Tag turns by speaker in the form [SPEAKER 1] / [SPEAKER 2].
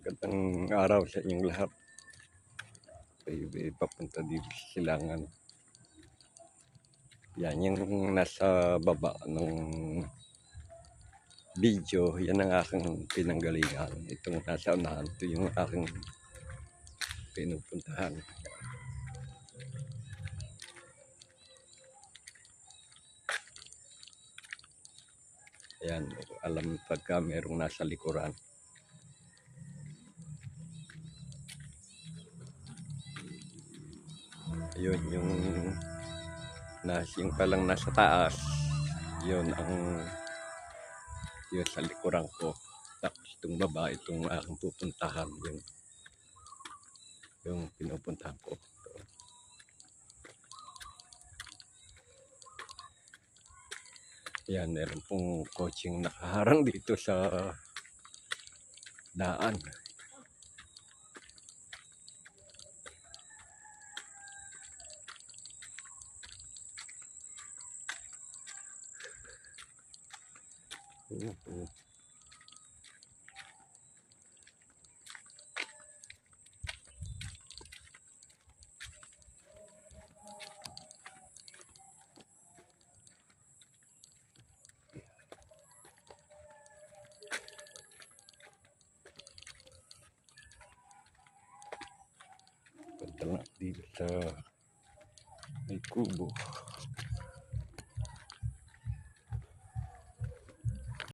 [SPEAKER 1] Magandang araw sa inyong lahat. Papunta dito sa Silangan. Yan, yung nasa baba ng video, yan ang aking pinanggalingan. Itong nasa unahan, ito yung aking pinupuntahan. Yan, alam pagka merong nasa likuran. Yun, yung palang nasa taas, yun yun sa likuran ko. Tapos itong baba, itong aking pupuntahan, yung pinupuntahan ko. Yan, meron pong coaching nakaharang dito sa daan. Punta na dito sa may kubo.